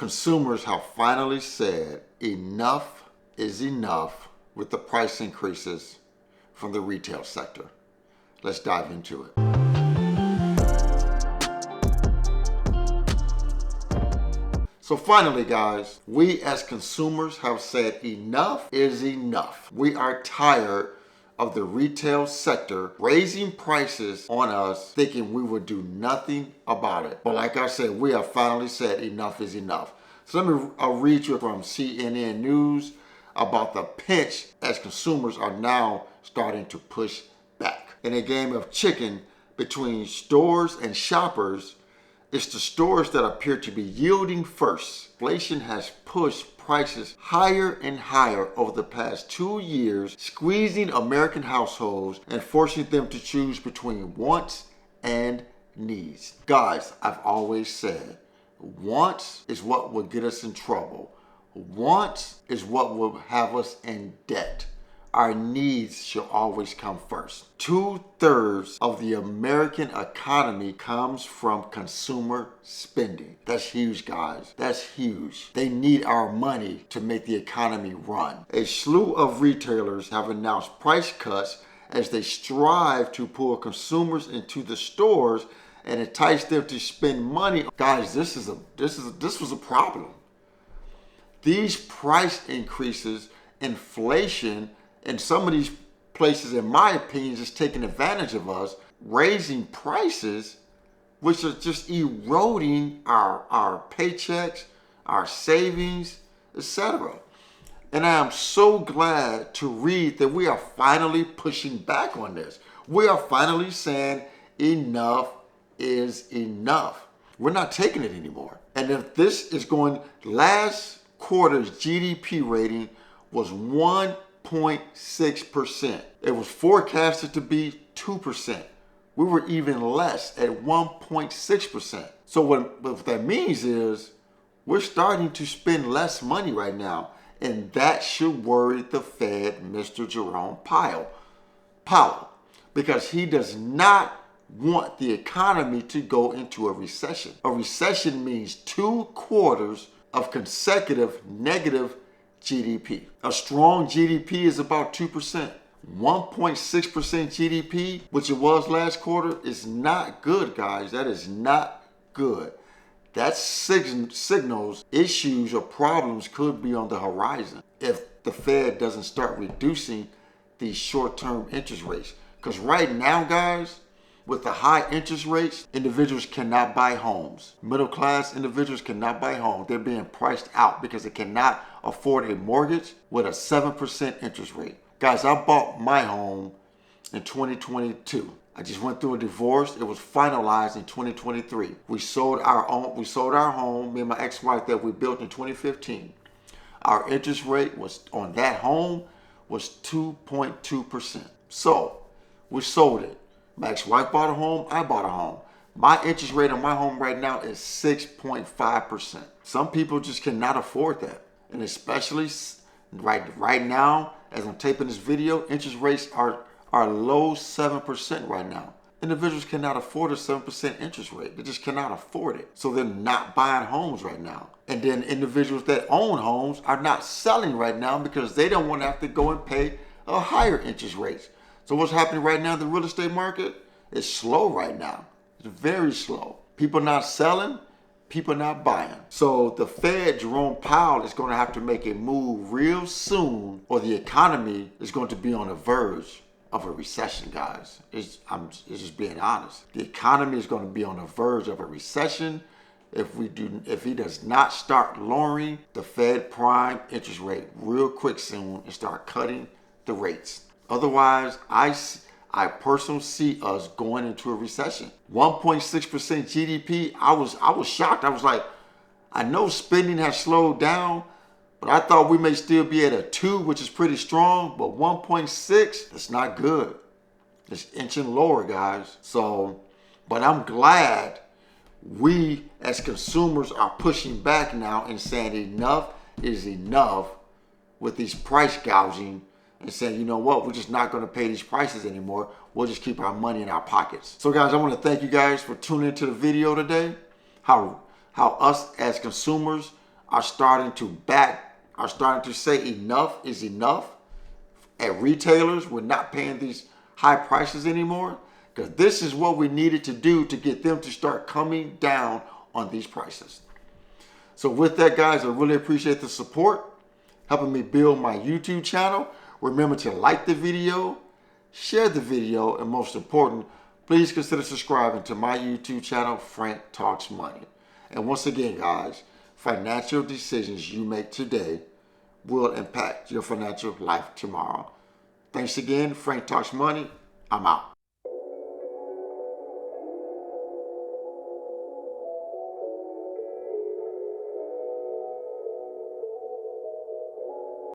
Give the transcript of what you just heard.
consumers have finally said enough is enough with the price increases from the retail sector. Let's dive into it. So finally, guys, we as consumers have said enough is enough. We are tired of the retail sector raising prices on us, thinking we would do nothing about it. But like I said, we have finally said enough is enough. So let me read you from CNN News about the pinch as consumers are now starting to push back. In a game of chicken between stores and shoppers, it's the stores that appear to be yielding first. Inflation has pushed prices higher and higher over the past 2 years, squeezing American households and forcing them to choose between wants and needs. Guys, I've always said, wants is what will get us in trouble. Wants is what will have us in debt. Our needs should always come first. 2/3 of the American economy comes from consumer spending. That's huge, guys. That's huge. They need our money to make the economy run. A slew of retailers have announced price cuts as they strive to pull consumers into the stores and entice them to spend money. Guys, this was a problem. These price increases, inflation, and some of these places, in my opinion, is taking advantage of us, raising prices, which are just eroding our paychecks, our savings, etc. And I am so glad to read that we are finally pushing back on this. We are finally saying enough is enough. We're not taking it anymore. And if this is going, last quarter's GDP rating was 1.6%. It was forecasted to be 2%. We were even less at 1.6%. So what that means is we're starting to spend less money right now. And that should worry the Fed, Mr. Jerome Powell, because he does not want the economy to go into a recession. A recession means 2 quarters of consecutive negative GDP. A strong GDP is about 2%. 1.6% GDP, which it was last quarter, is not good, guys. That is not good. That signals issues or problems could be on the horizon if the Fed doesn't start reducing these short-term interest rates. Because right now, guys, with the high interest rates, individuals cannot buy homes. Middle-class individuals cannot buy homes. They're being priced out because they cannot afford a mortgage with a 7% interest rate. Guys, I bought my home in 2022. I just went through a divorce. It was finalized in 2023. We sold our home, me and my ex-wife, that we built in 2015. Our interest rate was on that home was 2.2%. So we sold it. My ex-wife bought a home, I bought a home. My interest rate on my home right now is 6.5%. Some people just cannot afford that. And especially right now, as I'm taping this video, interest rates are low 7% right now. Individuals cannot afford a 7% interest rate. They just cannot afford it. So they're not buying homes right now. And then individuals that own homes are not selling right now because they don't want to have to go and pay a higher interest rates. So what's happening right now in the real estate market is slow right now. It's very slow. People not selling, people not buying. So the Fed, Jerome Powell, is going to have to make a move real soon, or the economy is going to be on the verge of a recession, guys. It's just being honest. The economy is going to be on the verge of a recession if he does not start lowering the Fed prime interest rate real quick soon and start cutting the rates. Otherwise, I personally see us going into a recession. 1.6% GDP, I was shocked. I was like, I know spending has slowed down, but I thought we may still be at a 2, which is pretty strong, but 1.6, that's not good. It's inching lower, guys. So, but I'm glad we as consumers are pushing back now and saying enough is enough with these price gouging and saying, you know what, we're just not going to pay these prices anymore. We'll just keep our money in our pockets. So guys, I want to thank you guys for tuning into the video today. How us as consumers are starting to say enough is enough. At retailers, we're not paying these high prices anymore, because this is what we needed to do to get them to start coming down on these prices. So with that, guys, I really appreciate the support, helping me build my YouTube channel. Remember to like the video, share the video, and most important, please consider subscribing to my YouTube channel, Frank Talks Money. And once again, guys, financial decisions you make today will impact your financial life tomorrow. Thanks again, Frank Talks Money. I'm out.